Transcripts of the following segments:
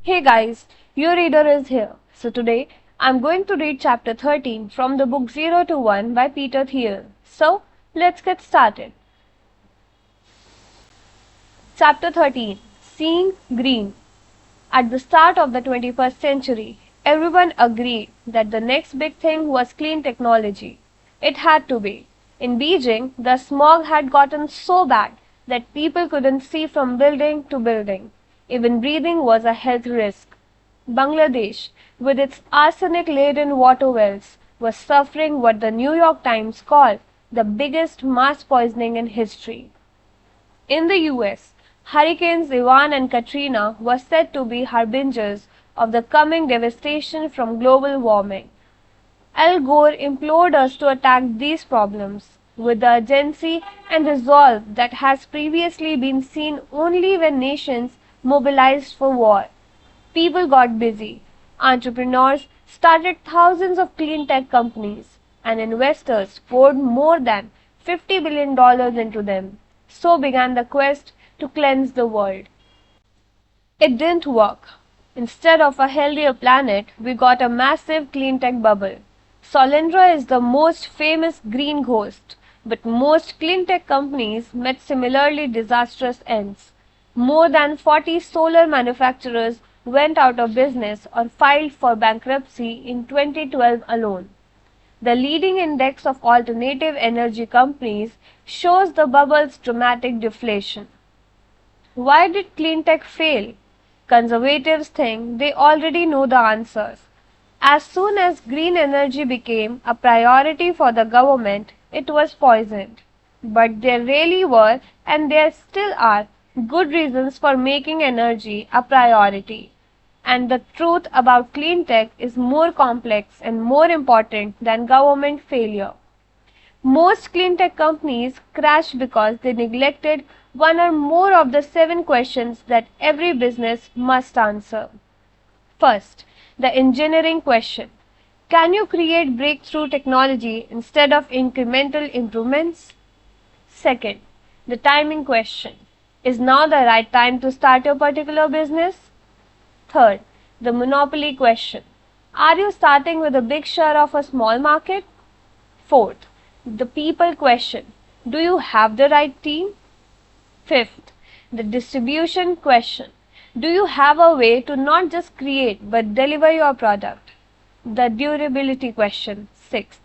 Hey guys, your reader is here. So today I'm going to read chapter 13 from the book 0 to 1 by Peter Thiel. So let's get started. Chapter 13, Seeing Green. At the start of the 21st century, everyone agreed that the next big thing was clean technology. It had to be. In Beijing, the smog had gotten so bad that people couldn't see from building to building. Even breathing was a health risk. Bangladesh, with its arsenic-laden water wells, was suffering what the New York Times called the biggest mass poisoning in history. In the US, Hurricanes Ivan and Katrina were said to be harbingers of the coming devastation from global warming. Al Gore implored us to attack these problems with the urgency and resolve that has previously been seen only when nations mobilized for war. People got busy. Entrepreneurs started thousands of clean tech companies, and investors poured more than $50 billion into them. So began the quest to cleanse the world. It didn't work. Instead of a healthier planet, we got a massive clean tech bubble. Solyndra is the most famous green ghost, but most clean tech companies met similarly disastrous ends. More than 40 solar manufacturers went out of business or filed for bankruptcy in 2012 alone. The leading index of alternative energy companies shows the bubble's dramatic deflation. Why did clean tech fail? Conservatives think they already know the answers. As soon as green energy became a priority for the government, it was poisoned. But there really were, and there still are, good reasons for making energy a priority. And the truth about clean tech is more complex and more important than government failure. Most clean tech companies crashed because they neglected one or more of the 7 questions that every business must answer. First, the engineering question. Can you create breakthrough technology instead of incremental improvements? Second, the timing question. Is now the right time to start your particular business? Third, the monopoly question. Are you starting with a big share of a small market? Fourth, the people question. Do you have the right team? Fifth, the distribution question. Do you have a way to not just create but deliver your product? The durability question. Sixth,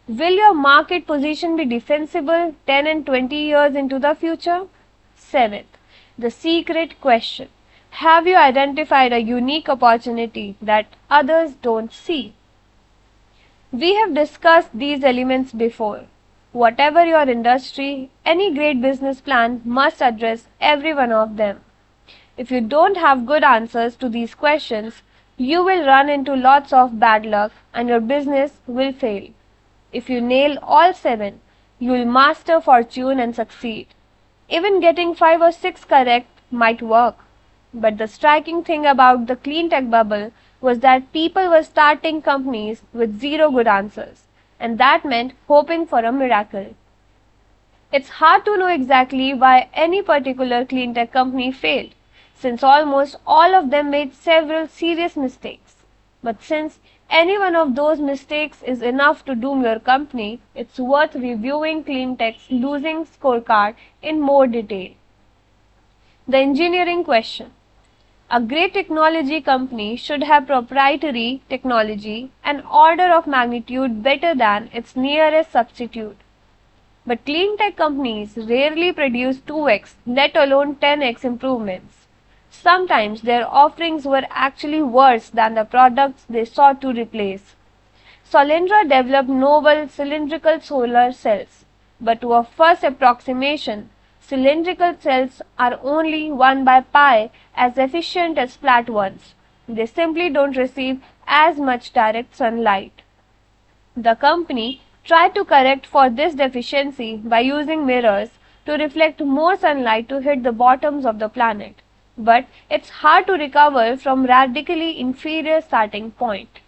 will your market position be defensible 10 and 20 years into the future? Seventh, the secret question. Have you identified a unique opportunity that others don't see? We have discussed these elements before. Whatever your industry, any great business plan must address every one of them. If you don't have good answers to these questions, you will run into lots of bad luck and your business will fail. If you nail all 7, you will master fortune and succeed. Even getting 5 or 6 correct might work. But the striking thing about the clean tech bubble was that people were starting companies with 0 good answers, and that meant hoping for a miracle. It's hard to know exactly why any particular clean tech company failed, since almost all of them made several serious mistakes. But since any one of those mistakes is enough to doom your company, it's worth reviewing clean tech's losing scorecard in more detail. The engineering question. A great technology company should have proprietary technology an order of magnitude better than its nearest substitute. But clean tech companies rarely produce 2x, let alone 10x improvements. Sometimes their offerings were actually worse than the products they sought to replace. Solyndra developed novel cylindrical solar cells, but to a first approximation, cylindrical cells are only 1 by pi as efficient as flat ones. They simply don't receive as much direct sunlight. The company tried to correct for this deficiency by using mirrors to reflect more sunlight to hit the bottoms of the planet. But it's hard to recover from radically inferior starting point.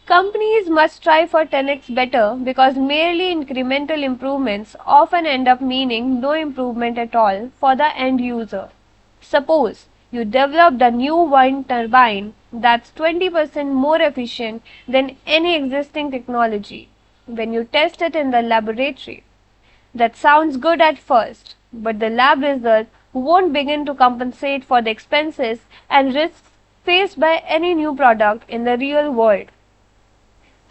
Companies must strive for 10x better because merely incremental improvements often end up meaning no improvement at all for the end user. Suppose You developed a new wind turbine that's 20% more efficient than any existing technology. When you test it in the laboratory, that sounds good at first, but the lab results won't begin to compensate for the expenses and risks faced by any new product in the real world.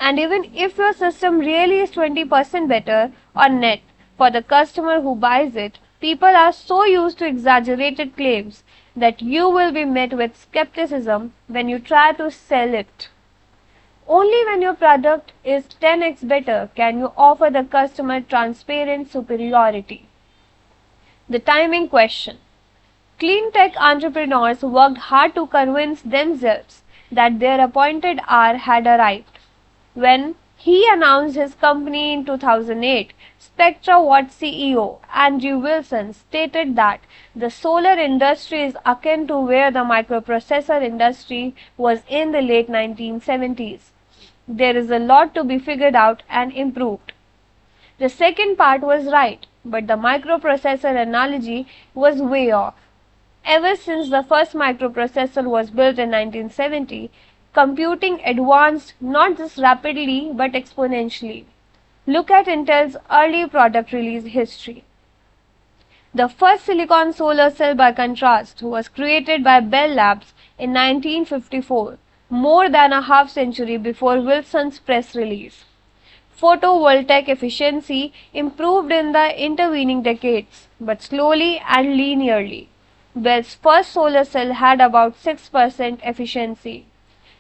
And even if your system really is 20% better on net for the customer who buys it, people are so used to exaggerated claims that you will be met with skepticism when you try to sell it. Only when your product is 10x better can you offer the customer transparent superiority. The timing question. Clean tech entrepreneurs worked hard to convince themselves that their appointed hour had arrived. When he announced his company in 2008, SpectraWatt CEO Andrew Wilson stated that the solar industry is akin to where the microprocessor industry was in the late 1970s. There is a lot to be figured out and improved. The second part was right, but the microprocessor analogy was way off. Ever since the first microprocessor was built in 1970, computing advanced not just rapidly but exponentially. Look at Intel's early product release history. The first silicon solar cell, by contrast, was created by Bell Labs in 1954, more than a half century before Wilson's press release. Photovoltaic efficiency improved in the intervening decades, but slowly and linearly. Bell's first solar cell had about 6% efficiency.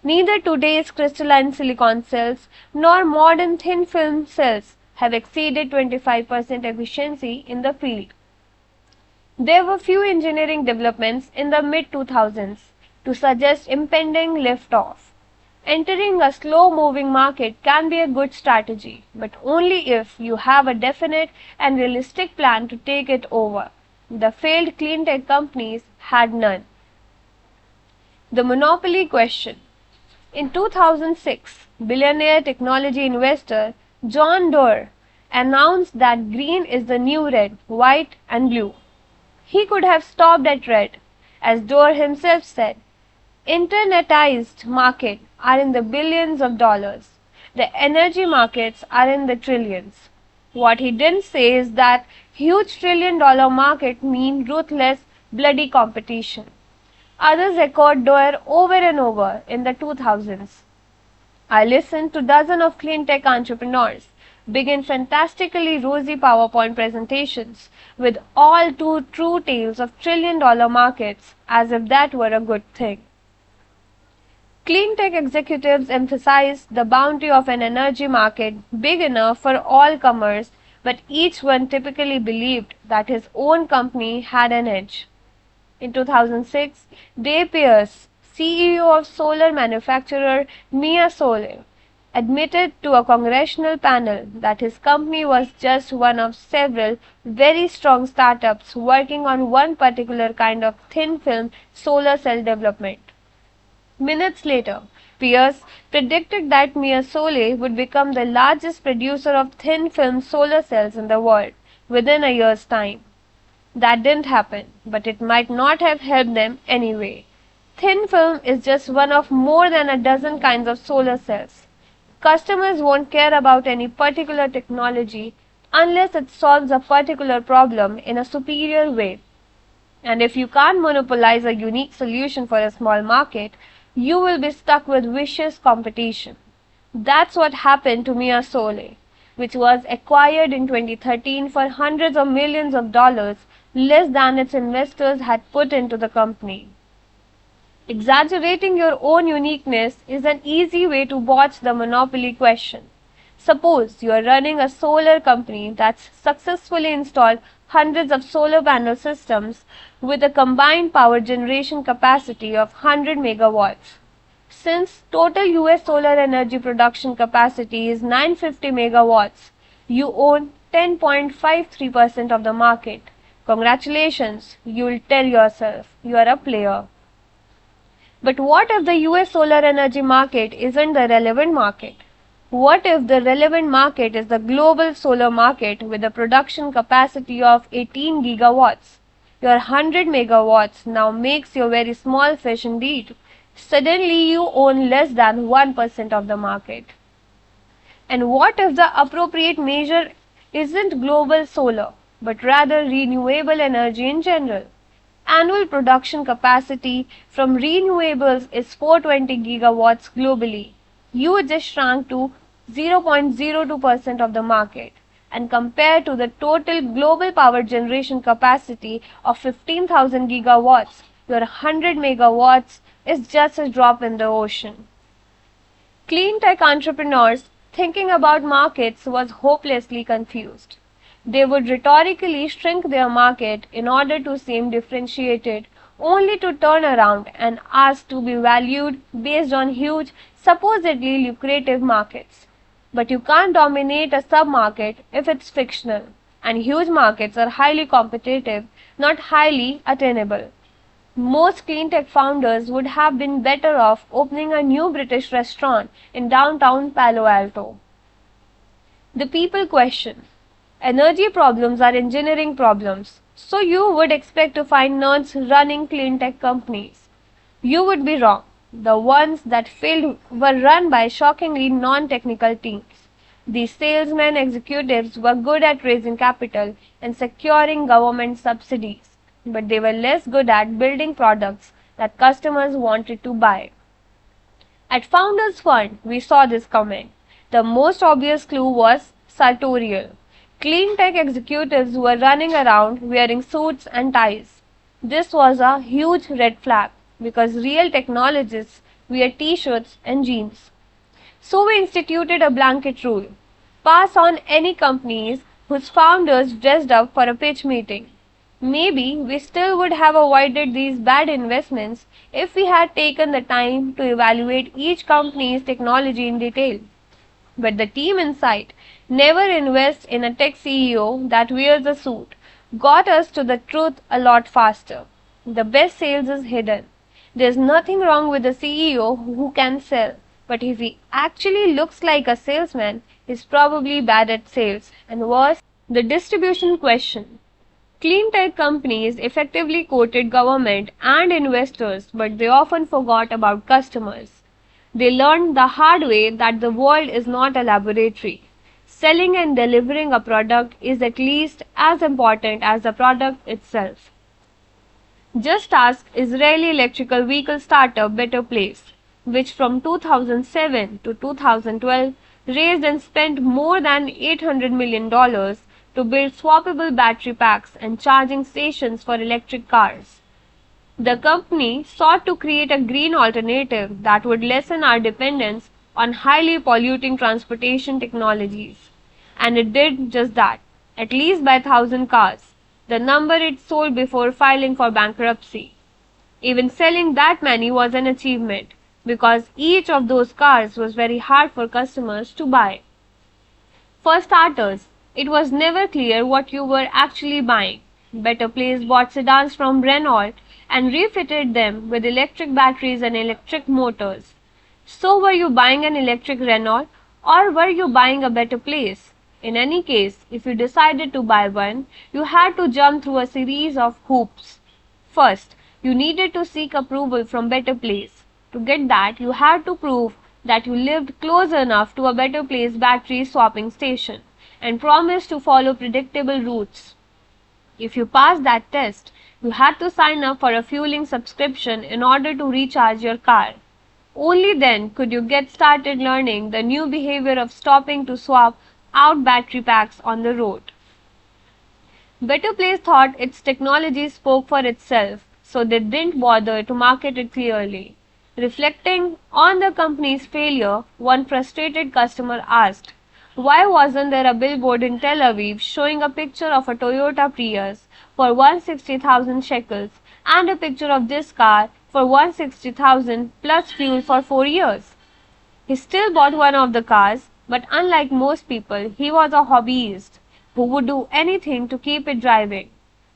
Neither today's crystalline silicon cells nor modern thin film cells have exceeded 25% efficiency in the field. There were few engineering developments in the mid-2000s to suggest impending liftoff. Entering a slow-moving market can be a good strategy, but only if you have a definite and realistic plan to take it over. The failed clean tech companies had none. The monopoly question. In 2006, billionaire technology investor John Doerr announced that green is the new red, white and blue. He could have stopped at red. As Doerr himself said, internetized markets are in the billions of dollars. The energy markets are in the trillions. What he didn't say is that huge trillion-dollar market mean ruthless, bloody competition. Others echoed Doerr over and over in the 2000s. I listened to dozens of clean tech entrepreneurs begin fantastically rosy PowerPoint presentations with all two true tales of trillion-dollar markets as if that were a good thing. Clean tech executives emphasized the bounty of an energy market big enough for all comers, but each one typically believed that his own company had an edge. In 2006, Dave Pierce, CEO of solar manufacturer Mia Solar, admitted to a congressional panel that his company was just one of several very strong startups working on one particular kind of thin film solar cell development. Minutes later, Pierce predicted that Mia Solar would become the largest producer of thin film solar cells in the world within a year's time. That didn't happen, but it might not have helped them anyway. Thin film is just one of more than a dozen kinds of solar cells. Customers won't care about any particular technology unless it solves a particular problem in a superior way. And if you can't monopolize a unique solution for a small market, you will be stuck with vicious competition. That's what happened to Mia Solar, which was acquired in 2013 for hundreds of millions of dollars, less than its investors had put into the company. Exaggerating your own uniqueness is an easy way to botch the monopoly question. Suppose you are running a solar company that's successfully installed hundreds of solar panel systems with a combined power generation capacity of 100 megawatts. Since total US solar energy production capacity is 950 megawatts, you own 10.53% of the market. Congratulations, you'll tell yourself you are a player. But what if the US solar energy market isn't the relevant market? What if the relevant market is the global solar market with a production capacity of 18 gigawatts? Your 100 megawatts now makes you a very small fish indeed. Suddenly you own less than 1% of the market. And what if the appropriate measure isn't global solar, but rather renewable energy in general? Annual production capacity from renewables is 420 gigawatts globally. You just shrunk to 0.02% of the market. And compared to the total global power generation capacity of 15,000 gigawatts, your 100 megawatts is just a drop in the ocean. Clean tech entrepreneurs thinking about markets was hopelessly confused. They would rhetorically shrink their market in order to seem differentiated, only to turn around and ask to be valued based on huge, supposedly lucrative markets. But you can't dominate a sub-market if it's fictional, and huge markets are highly competitive, not highly attainable. Most clean tech founders would have been better off opening a new British restaurant in downtown Palo Alto. The people question. Energy problems are engineering problems, so you would expect to find nerds running clean tech companies. You would be wrong. The ones that failed were run by shockingly non-technical teams. These salesmen executives were good at raising capital and securing government subsidies, but they were less good at building products that customers wanted to buy. At Founders Fund, we saw this coming. The most obvious clue was sartorial. Clean tech executives were running around wearing suits and ties. This was a huge red flag because real technologists wear t-shirts and jeans. So we instituted a blanket rule. Pass on any companies whose founders dressed up for a pitch meeting. Maybe we still would have avoided these bad investments if we had taken the time to evaluate each company's technology in detail. But the team inside never invests in a tech CEO that wears a suit got us to the truth a lot faster. The best sales is hidden. There's nothing wrong with a CEO who can sell, but if he actually looks like a salesman, he's probably bad at sales. And worse, the distribution question. Clean tech companies effectively quoted government and investors, but they often forgot about customers. They learned the hard way that the world is not a laboratory. Selling and delivering a product is at least as important as the product itself. Just ask Israeli electrical vehicle startup Better Place, which from 2007 to 2012 raised and spent more than $800 million to build swappable battery packs and charging stations for electric cars. The company sought to create a green alternative that would lessen our dependence on highly polluting transportation technologies. And it did just that, at least by 1,000 cars, the number it sold before filing for bankruptcy. Even selling that many was an achievement, because each of those cars was very hard for customers to buy. For starters, it was never clear what you were actually buying. Better Place bought sedans from Renault and refitted them with electric batteries and electric motors. So were you buying an electric Renault or were you buying a Better Place? In any case, if you decided to buy one, you had to jump through a series of hoops. First, you needed to seek approval from Better Place. To get that, you had to prove that you lived close enough to a Better Place battery swapping station and promise to follow predictable routes. If you passed that test, you had to sign up for a fueling subscription in order to recharge your car. Only then could you get started learning the new behavior of stopping to swap out battery packs on the road. Better Place thought its technology spoke for itself, so they didn't bother to market it clearly. Reflecting on the company's failure, one frustrated customer asked, "Why wasn't there a billboard in Tel Aviv showing a picture of a Toyota Prius for 160,000 shekels and a picture of this car for 160,000 plus fuel for 4 years?" He still bought one of the cars, but unlike most people, he was a hobbyist who would do anything to keep it driving.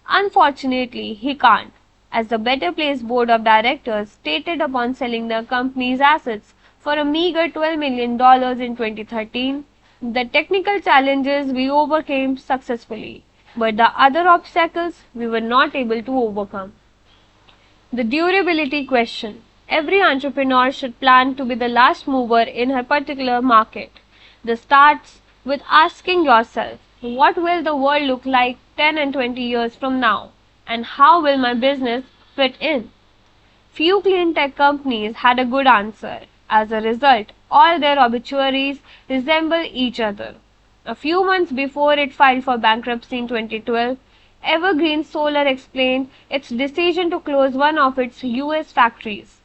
Unfortunately, he can't, as the Better Place board of directors stated upon selling the company's assets for a meager $12 million in 2013. The technical challenges we overcame successfully. but the other obstacles we were not able to overcome. The durability question. Every entrepreneur should plan to be the last mover in her particular market. This starts with asking yourself, what will the world look like 10 and 20 years from now? And how will my business fit in? Few clean tech companies had a good answer. As a result, all their obituaries resemble each other. A few months before it filed for bankruptcy in 2012, Evergreen Solar explained its decision to close one of its US factories.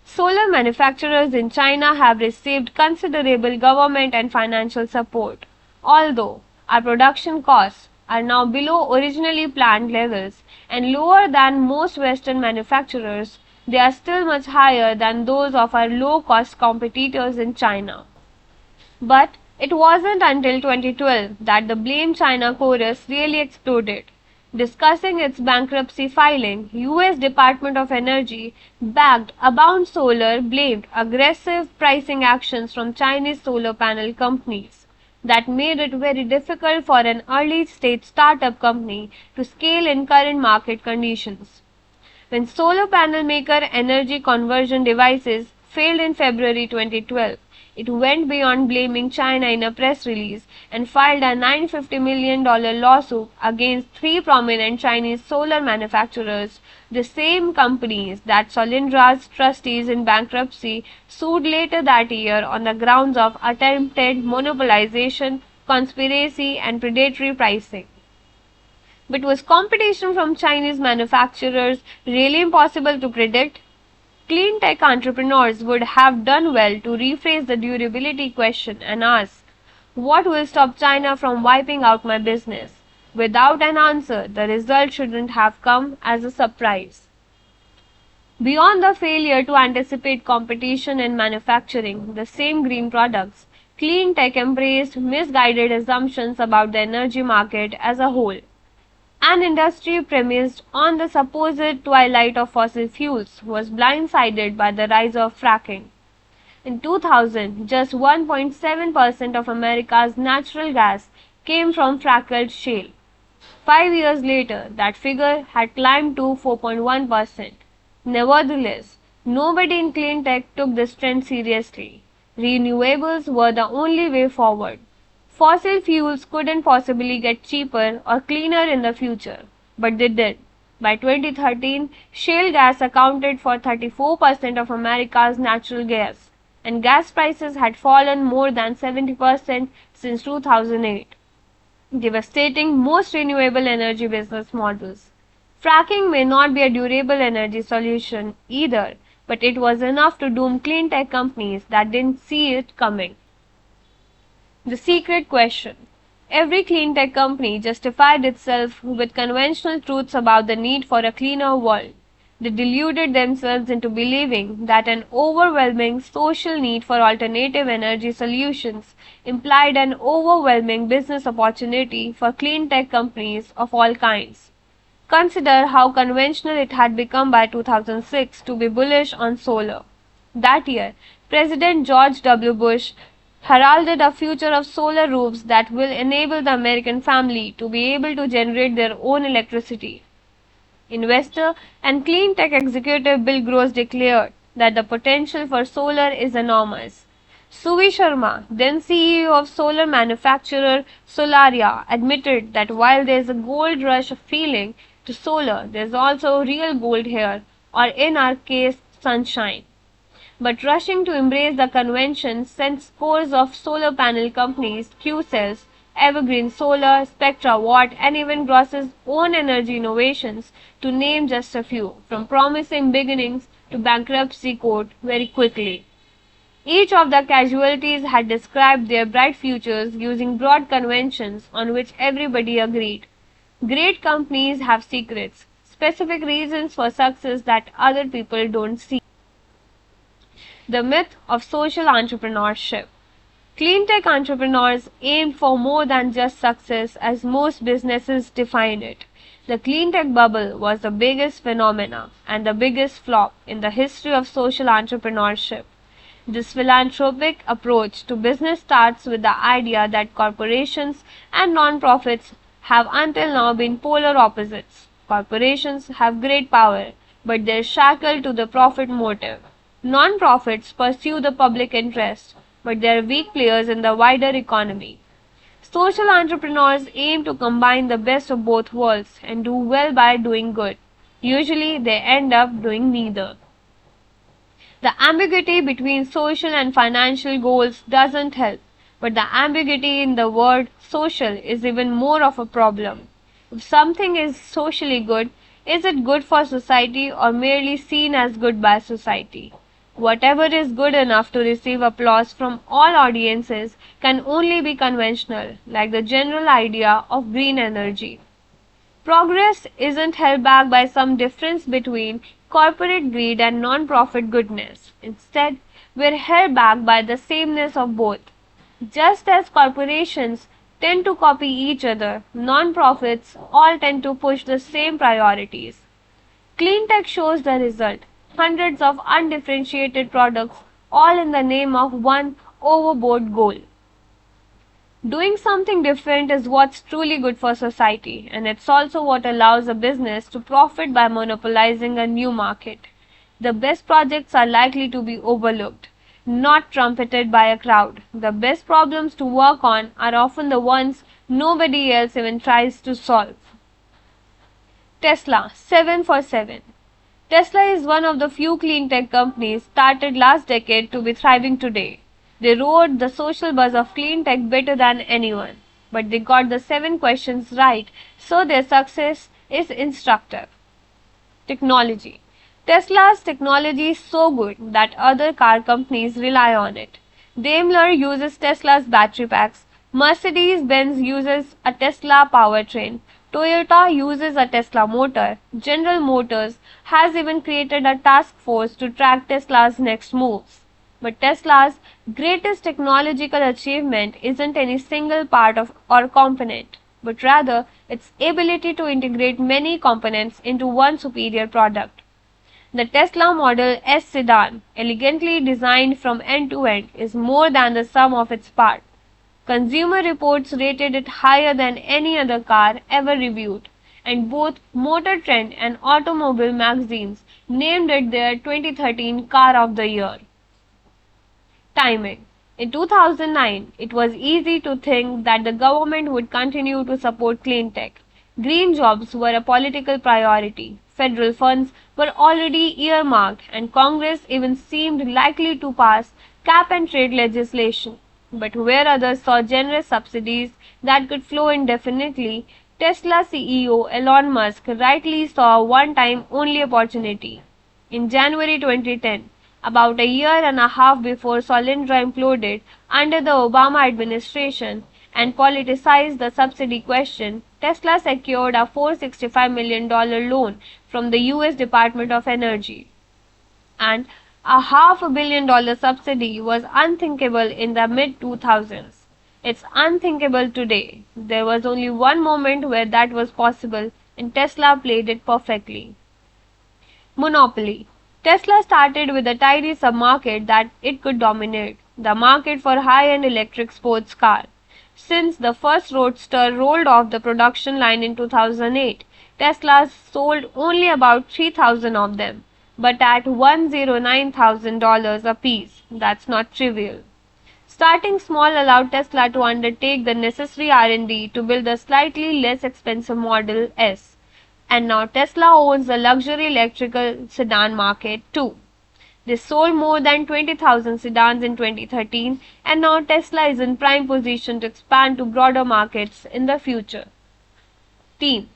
Solar manufacturers in China have received considerable government and financial support. Although our production costs are now below originally planned levels and lower than most Western manufacturers, they are still much higher than those of our low-cost competitors in China. But it wasn't until 2012 that the Blame China chorus really exploded. Discussing its bankruptcy filing, US Department of Energy backed Abound Solar blamed aggressive pricing actions from Chinese solar panel companies that made it very difficult for an early-stage startup company to scale in current market conditions. When solar panel maker Energy Conversion Devices failed in February 2012, it went beyond blaming China in a press release and filed a $950 million lawsuit against three prominent Chinese solar manufacturers, the same companies that Solindra's trustees in bankruptcy sued later that year on the grounds of attempted monopolization, conspiracy, and predatory pricing. But was competition from Chinese manufacturers really impossible to predict? Clean tech entrepreneurs would have done well to rephrase the durability question and ask, what will stop China from wiping out my business? Without an answer, the result shouldn't have come as a surprise. Beyond the failure to anticipate competition in manufacturing the same green products, clean tech embraced misguided assumptions about the energy market as a whole. An industry premised on the supposed twilight of fossil fuels was blindsided by the rise of fracking. In 2000, just 1.7% of America's natural gas came from frackled shale. 5 years later, that figure had climbed to 4.1%. Nevertheless, nobody in clean tech took this trend seriously. Renewables were the only way forward. Fossil fuels couldn't possibly get cheaper or cleaner in the future, but they did. By 2013, shale gas accounted for 34% of America's natural gas, and gas prices had fallen more than 70% since 2008, devastating most renewable energy business models. Fracking may not be a durable energy solution either, but it was enough to doom clean tech companies that didn't see it coming. The secret question. Every clean tech company justified itself with conventional truths about the need for a cleaner world. They deluded themselves into believing that an overwhelming social need for alternative energy solutions implied an overwhelming business opportunity for clean tech companies of all kinds. Consider how conventional it had become by 2006 to be bullish on solar. That year, President George W. Bush heralded a future of solar roofs that will enable the American family to be able to generate their own electricity. Investor and clean tech executive Bill Gross declared that the potential for solar is enormous. Suvi Sharma, then CEO of solar manufacturer Solaria, admitted that while there is a gold rush feeling to solar, there is also real gold here, or in our case, sunshine. But rushing to embrace the convention sent scores of solar panel companies, Qcells, Evergreen Solar, Spectra Watt, and even Gross's own energy innovations, to name just a few, from promising beginnings to bankruptcy court very quickly. Each of the casualties had described their bright futures using broad conventions on which everybody agreed. Great companies have secrets, specific reasons for success that other people don't see. The myth of social entrepreneurship. Clean tech entrepreneurs aim for more than just success as most businesses define it. The clean tech bubble was the biggest phenomena and the biggest flop in the history of social entrepreneurship. This philanthropic approach to business starts with the idea that corporations and non-profits have until now been polar opposites. Corporations have great power, but they're shackled to the profit motive. Non-profits pursue the public interest, but they are weak players in the wider economy. Social entrepreneurs aim to combine the best of both worlds and do well by doing good. Usually, they end up doing neither. The ambiguity between social and financial goals doesn't help, but the ambiguity in the word social is even more of a problem. If something is socially good, is it good for society or merely seen as good by society? Whatever is good enough to receive applause from all audiences can only be conventional, like the general idea of green energy. Progress isn't held back by some difference between corporate greed and non-profit goodness. Instead, we're held back by the sameness of both. Just as corporations tend to copy each other, non-profits all tend to push the same priorities. Clean tech shows the result. Hundreds of undifferentiated products, all in the name of one overboard goal. Doing something different is what's truly good for society, and it's also what allows a business to profit by monopolizing a new market. The best projects are likely to be overlooked, not trumpeted by a crowd. The best problems to work on are often the ones nobody else even tries to solve. Tesla, 7 for 7. Tesla is one of the few clean tech companies started last decade to be thriving today. They rode the social buzz of clean tech better than anyone, but they got the 7 questions right, so their success is instructive. Technology. Tesla's technology is so good that other car companies rely on it. Daimler uses Tesla's battery packs, Mercedes-Benz uses a Tesla powertrain, Toyota uses a Tesla motor, General Motors has even created a task force to track Tesla's next moves. But Tesla's greatest technological achievement isn't any single part of or component, but rather its ability to integrate many components into one superior product. The Tesla Model S sedan, elegantly designed from end to end, is more than the sum of its parts. Consumer Reports rated it higher than any other car ever reviewed, and both Motor Trend and Automobile magazines named it their 2013 Car of the Year. Timing. In 2009, it was easy to think that the government would continue to support clean tech. Green jobs were a political priority. Federal funds were already earmarked, and Congress even seemed likely to pass cap and trade legislation. But where others saw generous subsidies that could flow indefinitely, Tesla CEO Elon Musk rightly saw a one-time only opportunity. In January 2010, about a year and a half before Solyndra imploded under the Obama administration and politicized the subsidy question, Tesla secured a $465 million loan from the US Department of Energy. And a $500 million subsidy was unthinkable in the mid-2000s. It's unthinkable today. There was only one moment where that was possible, and Tesla played it perfectly. Monopoly. Tesla started with a tiny submarket that it could dominate, the market for high-end electric sports cars. Since the first Roadster rolled off the production line in 2008, Tesla sold only about 3,000 of them, but at $109,000 apiece. That's not trivial. Starting small allowed Tesla to undertake the necessary R&D to build a slightly less expensive Model S. And now Tesla owns the luxury electrical sedan market too. They sold more than 20,000 sedans in 2013, and now Tesla is in prime position to expand to broader markets in the future. Team.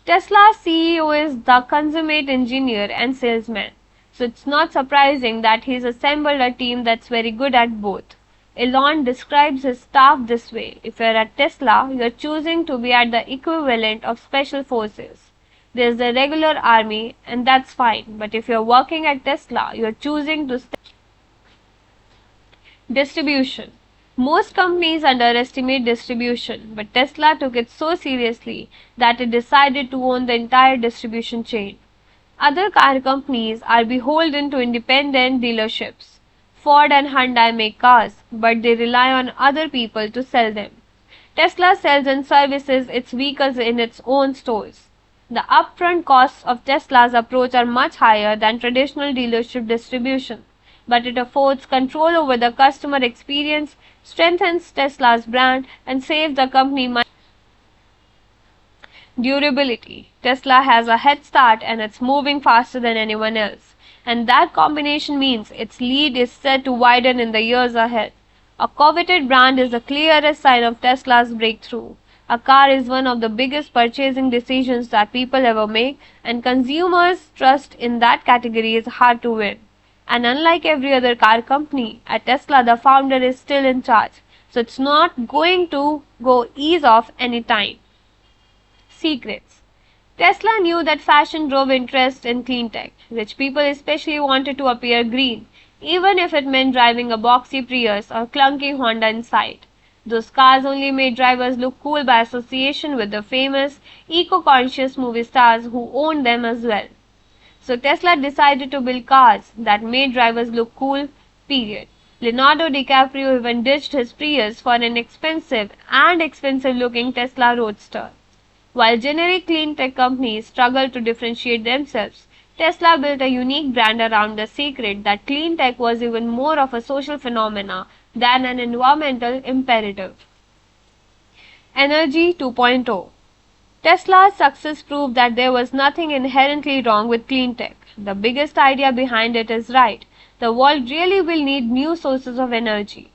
Tesla's CEO is the consummate engineer and salesman, so it's not surprising that he's assembled a team that's very good at both. Elon describes his staff this way: if you're at Tesla, you're choosing to be at the equivalent of special forces. There's the regular army, and that's fine, but if you're working at Tesla, you're choosing to stay. Distribution. Most companies underestimate distribution, but Tesla took it so seriously that it decided to own the entire distribution chain. Other car companies are beholden to independent dealerships. Ford and Hyundai make cars, but they rely on other people to sell them. Tesla sells and services its vehicles in its own stores. The upfront costs of Tesla's approach are much higher than traditional dealership distribution, but it affords control over the customer experience, strengthens Tesla's brand, and saves the company money. Durability. Tesla has a head start and it's moving faster than anyone else. And that combination means its lead is set to widen in the years ahead. A coveted brand is the clearest sign of Tesla's breakthrough. A car is one of the biggest purchasing decisions that people ever make, and consumers' trust in that category is hard to win. And unlike every other car company, at Tesla the founder is still in charge, so it's not going to go ease off anytime. Secrets. Tesla knew that fashion drove interest in clean tech. Rich people especially wanted to appear green, even if it meant driving a boxy Prius or clunky Honda Insight. Those cars only made drivers look cool by association with the famous, eco-conscious movie stars who owned them as well. So Tesla decided to build cars that made drivers look cool, period. Leonardo DiCaprio even ditched his Prius for an expensive looking Tesla Roadster. While generic clean tech companies struggled to differentiate themselves, Tesla built a unique brand around the secret that clean tech was even more of a social phenomena than an environmental imperative. Energy 2.0. Tesla's success proved that there was nothing inherently wrong with clean tech. The biggest idea behind it is right. The world really will need new sources of energy.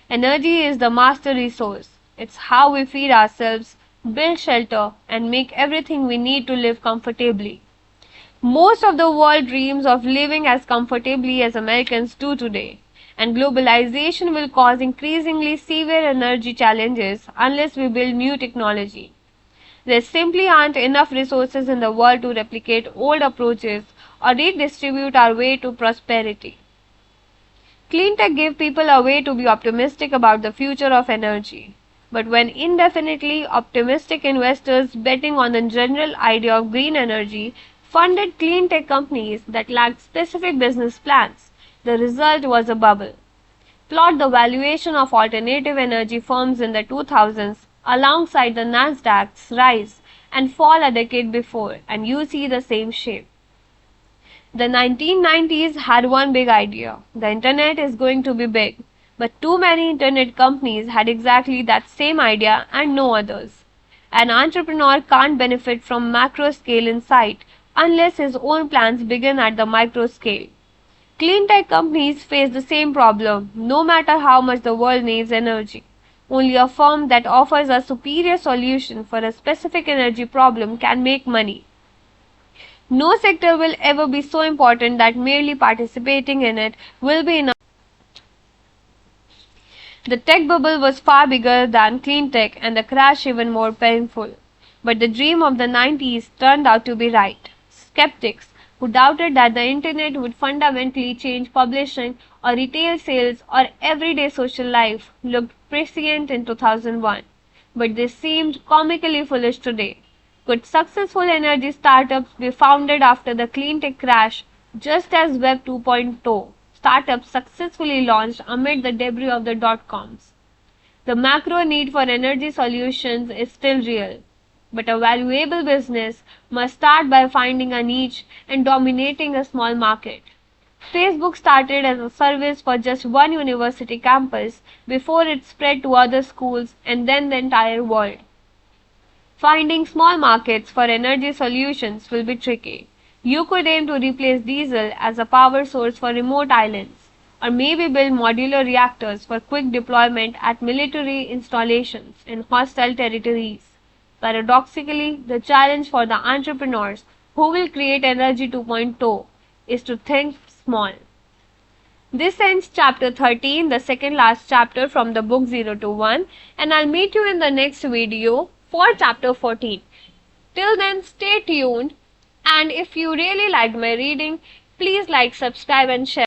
Energy is the master resource. It's how we feed ourselves, build shelter, and make everything we need to live comfortably. Most of the world dreams of living as comfortably as Americans do today, and globalization will cause increasingly severe energy challenges unless we build new technology. There simply aren't enough resources in the world to replicate old approaches or redistribute our way to prosperity. Clean tech gave people a way to be optimistic about the future of energy. But when indefinitely optimistic investors betting on the general idea of green energy funded clean tech companies that lacked specific business plans, the result was a bubble. Plot the valuation of alternative energy firms in the 2000s alongside the Nasdaq's rise and fall a decade before, and you see the same shape. The 1990s had one big idea: the internet is going to be big. But too many internet companies had exactly that same idea and no others. An entrepreneur can't benefit from macro scale insight unless his own plans begin at the micro scale. Clean tech companies face the same problem, no matter how much the world needs energy. Only a firm that offers a superior solution for a specific energy problem can make money. No sector will ever be so important that merely participating in it will be enough. The tech bubble was far bigger than clean tech and the crash even more painful. But the dream of the 90s turned out to be right. Skeptics who doubted that the internet would fundamentally change publishing or retail sales or everyday social life looked prescient in 2001. But they seemed comically foolish today. Could successful energy startups be founded after the clean tech crash just as Web 2.0? Startups successfully launched amid the debris of the dot-coms. The macro need for energy solutions is still real, but a valuable business must start by finding a niche and dominating a small market. Facebook started as a service for just one university campus before it spread to other schools and then the entire world. Finding small markets for energy solutions will be tricky. You could aim to replace diesel as a power source for remote islands, or maybe build modular reactors for quick deployment at military installations in hostile territories. Paradoxically, the challenge for the entrepreneurs who will create Energy 2.0 is to think small. This ends chapter 13, the second last chapter from the book 0 to 1, and I'll meet you in the next video for chapter 14. Till then, stay tuned. And if you really liked my reading, please like, subscribe and share.